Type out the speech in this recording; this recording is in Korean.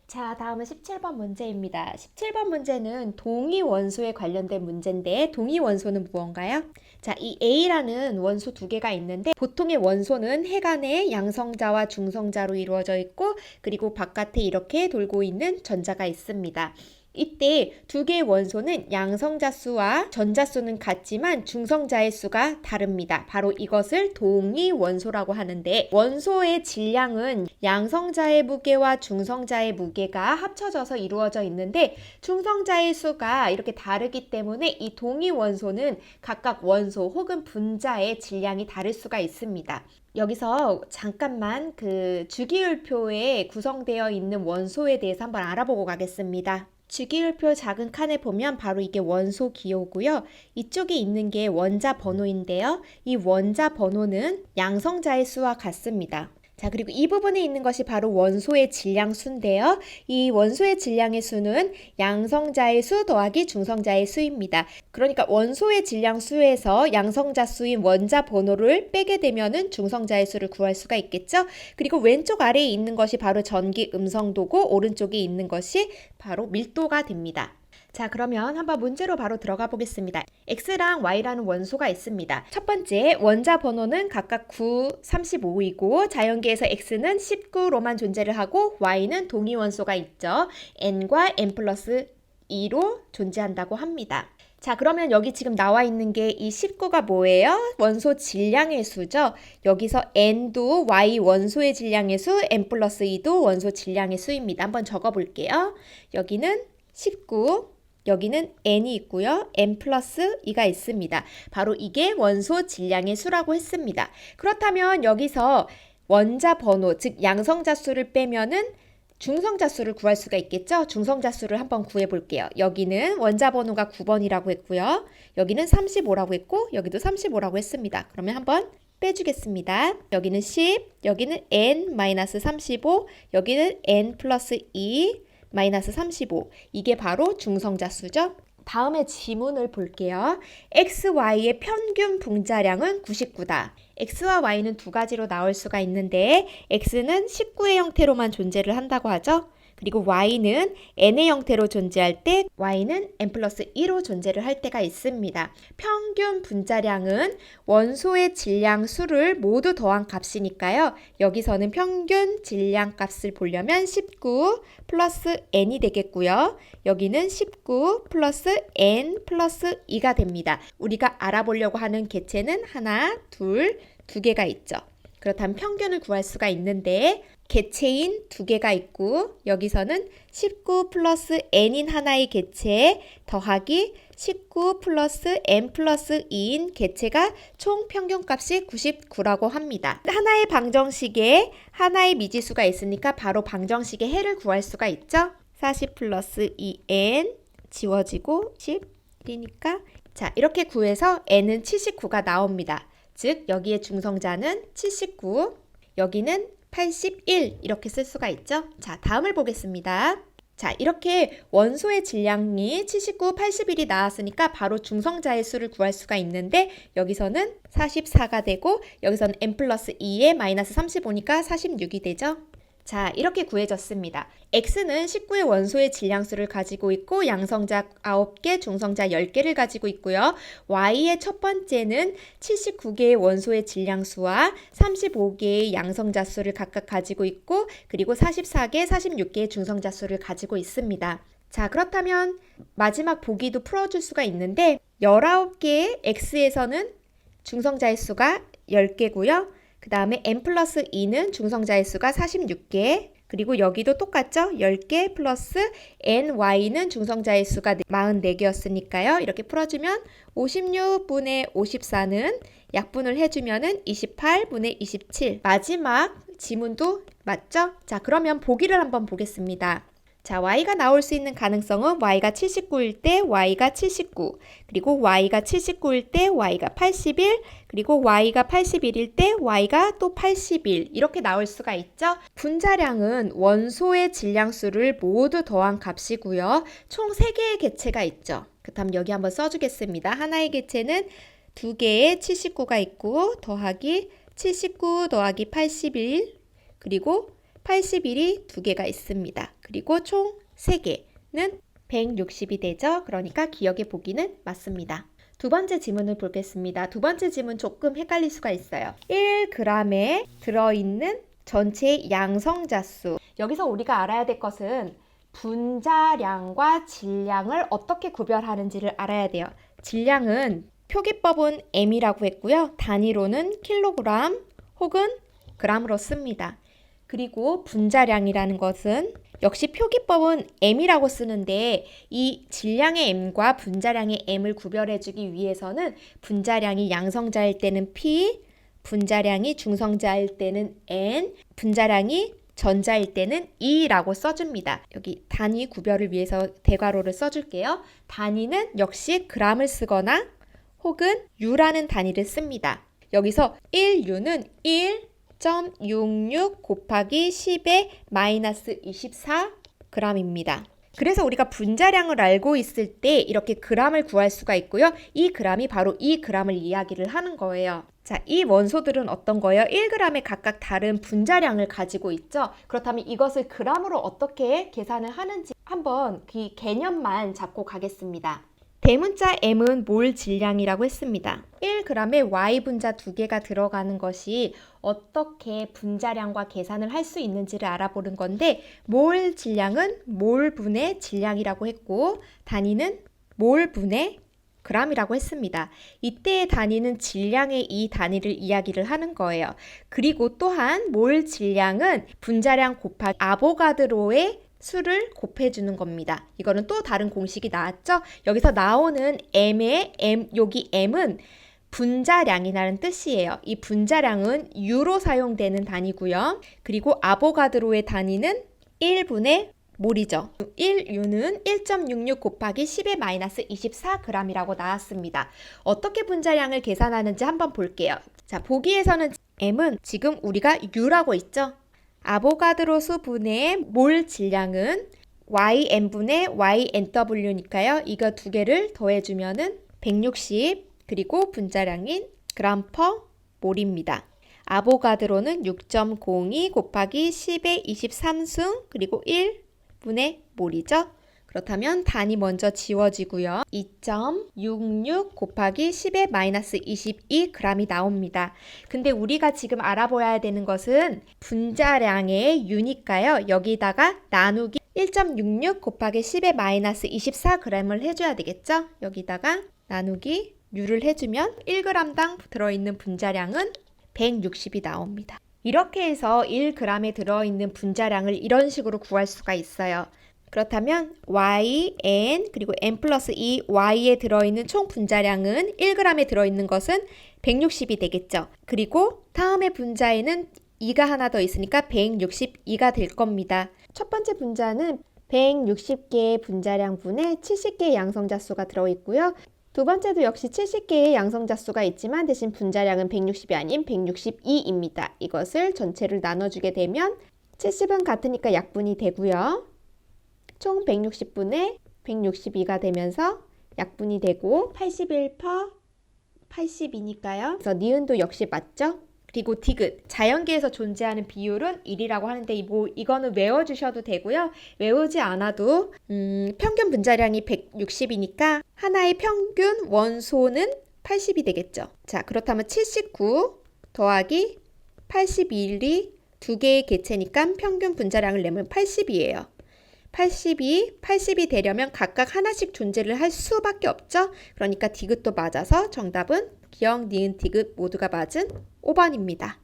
자, 다음은 17번 문제입니다. 17번 문제는 동위 원소에 관련된 문제인데 동위 원소는 무언가요? 자, 이 A라는 원소 두 개가 있는데 보통의 원소는 핵안에 양성자와 중성자로 이루어져 있고 그리고 바깥에 이렇게 돌고 있는 전자가 있습니다. 이때 두 개의 원소는 양성자 수와 전자 수는 같지만 중성자의 수가 다릅니다. 바로 이것을 동위 원소라고 하는데 원소의 질량은 양성자의 무게와 중성자의 무게가 합쳐져서 이루어져 있는데 중성자의 수가 이렇게 다르기 때문에 이 동위 원소는 각각 원소 혹은 분자의 질량이 다를 수가 있습니다. 여기서 잠깐만 그 주기율표에 구성되어 있는 원소에 대해서 한번 알아보고 가겠습니다. 주기율표 작은 칸에 보면 바로 이게 원소 기호고요. 이쪽에 있는 게 원자 번호인데요. 이 원자 번호는 양성자의 수와 같습니다. 자, 그리고 이 부분에 있는 것이 바로 원소의 질량 수인데요. 이 원소의 질량의 수는 양성자의 수 더하기 중성자의 수입니다. 그러니까 원소의 질량 수에서 양성자 수인 원자 번호를 빼게 되면은 중성자의 수를 구할 수가 있겠죠. 그리고 왼쪽 아래에 있는 것이 바로 전기 음성도고 오른쪽에 있는 것이 바로 밀도가 됩니다. 자, 그러면 한번 문제로 바로 들어가 보겠습니다. X랑 Y라는 원소가 있습니다. 첫 번째 원자 번호는 각각 9, 35이고 자연계에서 X는 19로만 존재를 하고 Y는 동위 원소가 있죠. N과 N 플러스 2로 존재한다고 합니다. 자, 그러면 여기 지금 나와 있는 게 이 19가 뭐예요? 원소 질량의 수죠. 여기서 N도 Y 원소의 질량의 수, N 플러스 2도 원소 질량의 수입니다. 한번 적어 볼게요. 여기는 19, 여기는 n이 있고요. n 플러스 2가 있습니다. 바로 이게 원소 질량의 수라고 했습니다. 그렇다면 여기서 원자 번호, 즉 양성자 수를 빼면은 중성자 수를 구할 수가 있겠죠? 중성자 수를 한번 구해 볼게요. 여기는 원자 번호가 9번이라고 했고요. 여기는 35라고 했고 여기도 35라고 했습니다. 그러면 한번 빼주겠습니다. 여기는 10, 여기는 n-35, 여기는 n 플러스 2, 마이너스 35. 이게 바로 중성자 수죠. 다음에 지문을 볼게요. X, Y의 평균 분자량은 99다. X와 Y는 두 가지로 나올 수가 있는데 X는 19의 형태로만 존재를 한다고 하죠. 그리고 Y는 N의 형태로 존재할 때 Y는 N 플러스 2로 존재를 할 때가 있습니다. 평균 분자량은 원소의 질량 수를 모두 더한 값이니까요. 여기서는 평균 질량 값을 보려면 19 플러스 N이 되겠고요. 여기는 19 플러스 N 플러스 2가 됩니다. 우리가 알아보려고 하는 객체는 하나, 둘, 두 개가 있죠. 그렇다면 평균을 구할 수가 있는데 객체인 두 개가 있고 여기서는 19 플러스 n인 하나의 객체에 더하기 19 플러스 n 플러스 2인 객체가 총 평균값이 99라고 합니다. 하나의 방정식에 하나의 미지수가 있으니까 바로 방정식의 해를 구할 수가 있죠. 40 플러스 2n 지워지고 10이니까 자, 이렇게 구해서 n은 79가 나옵니다. 즉 여기에 중성자는 79, 여기는 81 이렇게 쓸 수가 있죠. 자, 다음을 보겠습니다. 자, 이렇게 원소의 질량이 79, 81이 나왔으니까 바로 중성자의 수를 구할 수가 있는데 여기서는 44가 되고 여기서는 n 플러스 2에 마이너스 35니까 46이 되죠. 자, 이렇게 구해졌습니다. X는 19의 원소의 질량수를 가지고 있고 양성자 9개, 중성자 10개를 가지고 있고요. Y의 첫 번째는 79개의 원소의 질량수와 35개의 양성자 수를 각각 가지고 있고 그리고 44개, 46개의 중성자 수를 가지고 있습니다. 자, 그렇다면 마지막 보기도 풀어줄 수가 있는데 19개의 X에서는 중성자의 수가 10개고요. 그 다음에 n 플러스 2는 중성자의 수가 46개, 그리고 여기도 똑같죠? 10개 플러스 ny는 중성자의 수가 44개였으니까요. 이렇게 풀어주면 56분의 54는 약분을 해주면 28분의 27. 마지막 지문도 맞죠? 자, 그러면 보기를 한번 보겠습니다. 자, y가 나올 수 있는 가능성은 y가 79일 때 y가 79, 그리고 y가 79일 때 y가 81, 그리고 y가 81일 때 y가 또 81 이렇게 나올 수가 있죠. 분자량은 원소의 질량수를 모두 더한 값이고요. 총 3개의 객체가 있죠. 그렇다면 여기 한번 써주겠습니다. 하나의 객체는 2개의 79가 있고 더하기 79 더하기 81 그리고 81이 2개가 있습니다. 그리고 총 3개는 160이 되죠. 그러니까 기억해 보기는 맞습니다. 두 번째 지문을 보겠습니다. 두 번째 지문 조금 헷갈릴 수가 있어요. 1g에 들어있는 전체 양성자수. 여기서 우리가 알아야 될 것은 분자량과 질량을 어떻게 구별하는지를 알아야 돼요. 질량은 표기법은 m이라고 했고요. 단위로는 킬로그램 혹은 gram으로 씁니다. 그리고 분자량이라는 것은 역시 표기법은 m이라고 쓰는데 이 질량의 m과 분자량의 m을 구별해주기 위해서는 분자량이 양성자일 때는 p, 분자량이 중성자일 때는 n, 분자량이 전자일 때는 e라고 써줍니다. 여기 단위 구별을 위해서 대괄호를 써줄게요. 단위는 역시 gram을 쓰거나 혹은 u라는 단위를 씁니다. 여기서 1u는 1.66 곱하기 10의 마이너스 24g입니다. 그래서 우리가 분자량을 알고 있을 때 이렇게 gram을 구할 수가 있고요. 이 gram이 바로 이 gram을 이야기를 하는 거예요. 자, 이 원소들은 어떤 거예요? 1g에 각각 다른 분자량을 가지고 있죠. 그렇다면 이것을 gram으로 어떻게 계산을 하는지 한번 그 개념만 잡고 가겠습니다. 대문자 m은 몰 질량이라고 했습니다. 1g에 y분자 2개가 들어가는 것이 어떻게 분자량과 계산을 할 수 있는지를 알아보는 건데 몰 질량은 몰분의 질량이라고 했고 단위는 몰분의 gram이라고 했습니다. 이때의 단위는 질량의 이 단위를 이야기를 하는 거예요. 그리고 또한 몰 질량은 분자량 곱하기 아보가드로의 수를 곱해주는 겁니다. 이거는 또 다른 공식이 나왔죠? 여기서 나오는 m의 여기 m은 분자량이라는 뜻이에요. 이 분자량은 U로 사용되는 단위고요. 그리고 아보가드로의 단위는 1분의 몰이죠. 1U는 1.66 곱하기 10의 마이너스 24g이라고 나왔습니다. 어떻게 분자량을 계산하는지 한번 볼게요. 자, 보기에서는 m은 지금 우리가 U라고 있죠? 아보가드로 수분의 몰 질량은 YN분의 YNW니까요. 이거 두 개를 더해주면은 160 그리고 분자량인 그램 퍼 몰입니다. 아보가드로는 6.02 곱하기 10의 23승 그리고 1분의 몰이죠. 그렇다면 단위 먼저 지워지고요. 2.66 곱하기 10의 마이너스 22g이 나옵니다. 근데 우리가 지금 알아봐야 되는 것은 분자량의 U니까요. 여기다가 나누기 1.66 곱하기 10의 마이너스 24g을 해줘야 되겠죠? 여기다가 나누기 U를 해주면 1g당 들어있는 분자량은 160이 나옵니다. 이렇게 해서 1g에 들어있는 분자량을 이런 식으로 구할 수가 있어요. 그렇다면 y, n, 그리고 n 플러스 2, y에 들어있는 총 분자량은 1g에 들어있는 것은 160이 되겠죠. 그리고 다음의 분자에는 2가 하나 더 있으니까 162가 될 겁니다. 첫 번째 분자는 160개의 분자량 분에 70개의 양성자수가 들어있고요. 두 번째도 역시 70개의 양성자수가 있지만 대신 분자량은 160이 아닌 162입니다. 이것을 전체를 나눠주게 되면 70은 같으니까 약분이 되고요. 총 160분의 162가 되면서 약분이 되고 81퍼 82니까요. 그래서 니은도 역시 맞죠? 그리고 디귿, 자연계에서 존재하는 비율은 1이라고 하는데 이거는 외워주셔도 되고요. 외우지 않아도 평균 분자량이 160이니까 하나의 평균 원소는 80이 되겠죠. 자, 그렇다면 79 더하기 81이 두 개의 개체니까 평균 분자량을 내면 80이에요. 80이 되려면 각각 하나씩 존재를 할 수밖에 없죠. 그러니까 디귿도 맞아서 정답은 기역, 니은, 디귿 모두가 맞은 5번입니다.